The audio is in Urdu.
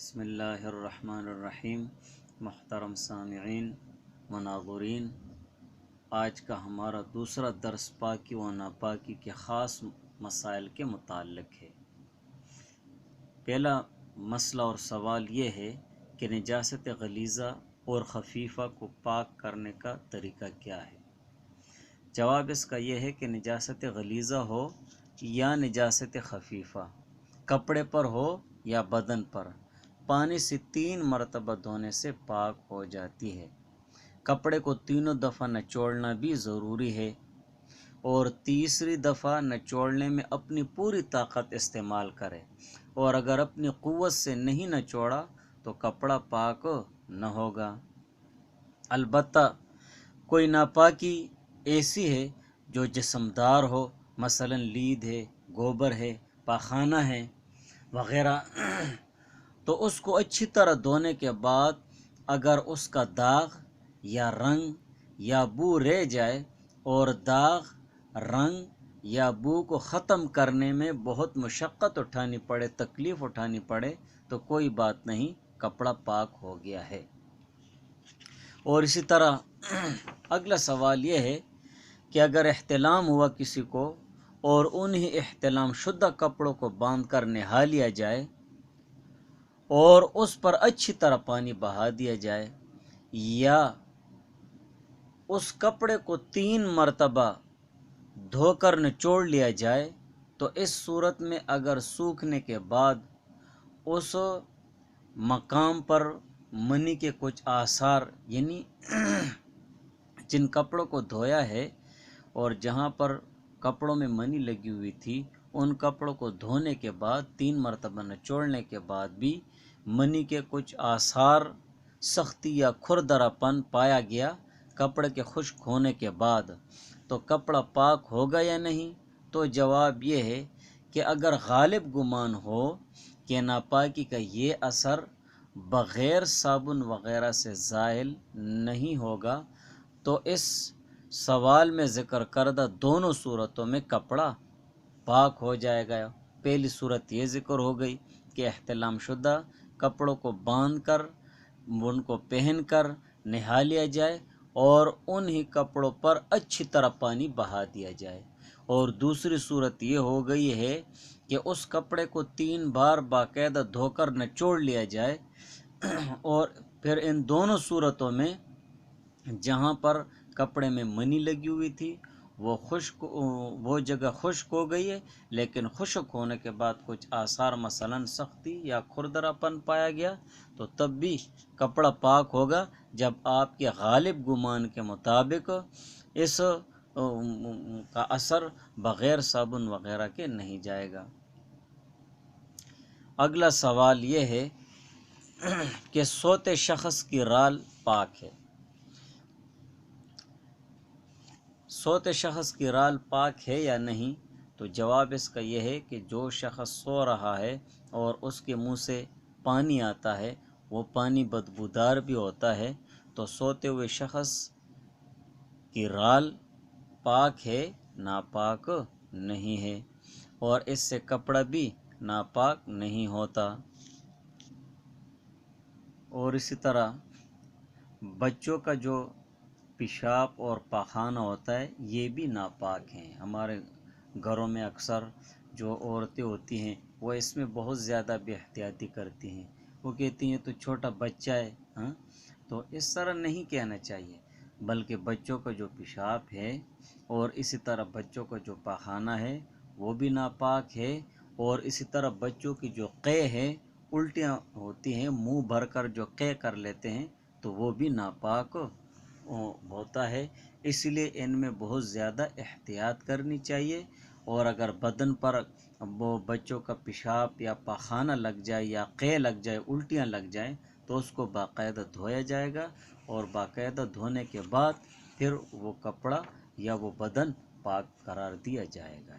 بسم اللہ الرحمن الرحیم۔ محترم سامعین و ناظرین، آج کا ہمارا دوسرا درس پاکی و ناپاکی کے خاص مسائل کے متعلق ہے۔ پہلا مسئلہ اور سوال یہ ہے کہ نجاست غلیظہ اور خفیفہ کو پاک کرنے کا طریقہ کیا ہے؟ جواب اس کا یہ ہے کہ نجاست غلیظہ ہو یا نجاست خفیفہ، کپڑے پر ہو یا بدن پر، پانی سے 3 مرتبہ دھونے سے پاک ہو جاتی ہے۔ کپڑے کو تینوں دفعہ نچوڑنا بھی ضروری ہے اور تیسری دفعہ نچوڑنے میں اپنی پوری طاقت استعمال کرے، اور اگر اپنی قوت سے نہیں نچوڑا تو کپڑا پاک نہ ہوگا۔ البتہ کوئی ناپاکی ایسی ہے جو جسمدار ہو، مثلا لید ہے، گوبر ہے، پاخانہ ہے وغیرہ، تو اس کو اچھی طرح دھونے کے بعد اگر اس کا داغ یا رنگ یا بو رہ جائے اور داغ، رنگ یا بو کو ختم کرنے میں بہت مشقت اٹھانی پڑے، تکلیف اٹھانی پڑے، تو کوئی بات نہیں، کپڑا پاک ہو گیا ہے۔ اور اسی طرح اگلا سوال یہ ہے کہ اگر احتلام ہوا کسی کو اور انہی احتلام شدہ کپڑوں کو باندھ کر نہا لیا جائے اور اس پر اچھی طرح پانی بہا دیا جائے، یا اس کپڑے کو 3 مرتبہ دھو کر نچوڑ لیا جائے، تو اس صورت میں اگر سوکھنے کے بعد اس مقام پر منی کے کچھ آثار، یعنی جن کپڑوں کو دھویا ہے اور جہاں پر کپڑوں میں منی لگی ہوئی تھی، ان کپڑوں کو دھونے کے بعد 3 مرتبہ نچوڑنے کے بعد بھی منی کے کچھ آثار، سختی یا کھردرا پن پایا گیا کپڑے کے خشک ہونے کے بعد، تو کپڑا پاک ہوگا یا نہیں؟ تو جواب یہ ہے کہ اگر غالب گمان ہو کہ ناپاکی کا یہ اثر بغیر صابن وغیرہ سے زائل نہیں ہوگا، تو اس سوال میں ذکر کردہ دونوں صورتوں میں کپڑا پاک ہو جائے گا۔ پہلی صورت یہ ذکر ہو گئی کہ احتلام شدہ کپڑوں کو باندھ کر، ان کو پہن کر نہا لیا جائے اور انہی کپڑوں پر اچھی طرح پانی بہا دیا جائے، اور دوسری صورت یہ ہو گئی ہے کہ اس کپڑے کو 3 بار باقاعدہ دھو کر نچوڑ لیا جائے، اور پھر ان دونوں صورتوں میں جہاں پر کپڑے میں منی لگی ہوئی تھی وہ جگہ خشک ہو گئی ہے، لیکن خشک ہونے کے بعد کچھ آثار، مثلا سختی یا کھردرا پن پایا گیا، تو تب بھی کپڑا پاک ہوگا جب آپ کے غالب گمان کے مطابق اس کا اثر بغیر صابن وغیرہ کے نہیں جائے گا۔ اگلا سوال یہ ہے کہ سوتے شخص کی رال پاک ہے؟ سوتے شخص کی رال پاک ہے یا نہیں؟ تو جواب اس کا یہ ہے کہ جو شخص سو رہا ہے اور اس کے منہ سے پانی آتا ہے، وہ پانی بدبودار بھی ہوتا ہے، تو سوتے ہوئے شخص کی رال پاک ہے، ناپاک نہیں ہے، اور اس سے کپڑا بھی ناپاک نہیں ہوتا۔ اور اسی طرح بچوں کا جو پیشاب اور پاخانہ ہوتا ہے، یہ بھی ناپاک ہیں۔ ہمارے گھروں میں اکثر جو عورتیں ہوتی ہیں وہ اس میں بہت زیادہ بے احتیاطی کرتی ہیں، وہ کہتی ہیں تو چھوٹا بچہ ہے، تو اس طرح نہیں کہنا چاہیے، بلکہ بچوں کا جو پیشاب ہے اور اسی طرح بچوں کا جو پاخانہ ہے وہ بھی ناپاک ہے، اور اسی طرح بچوں کی جو قے ہے، الٹیاں ہوتی ہیں، منہ بھر کر جو قے کر لیتے ہیں، تو وہ بھی ناپاک ہوتا ہے۔ اس لیے ان میں بہت زیادہ احتیاط کرنی چاہیے، اور اگر بدن پر وہ بچوں کا پیشاب یا پاخانہ لگ جائے یا قے لگ جائے، الٹیاں لگ جائیں، تو اس کو باقاعدہ دھویا جائے گا، اور باقاعدہ دھونے کے بعد پھر وہ کپڑا یا وہ بدن پاک قرار دیا جائے گا۔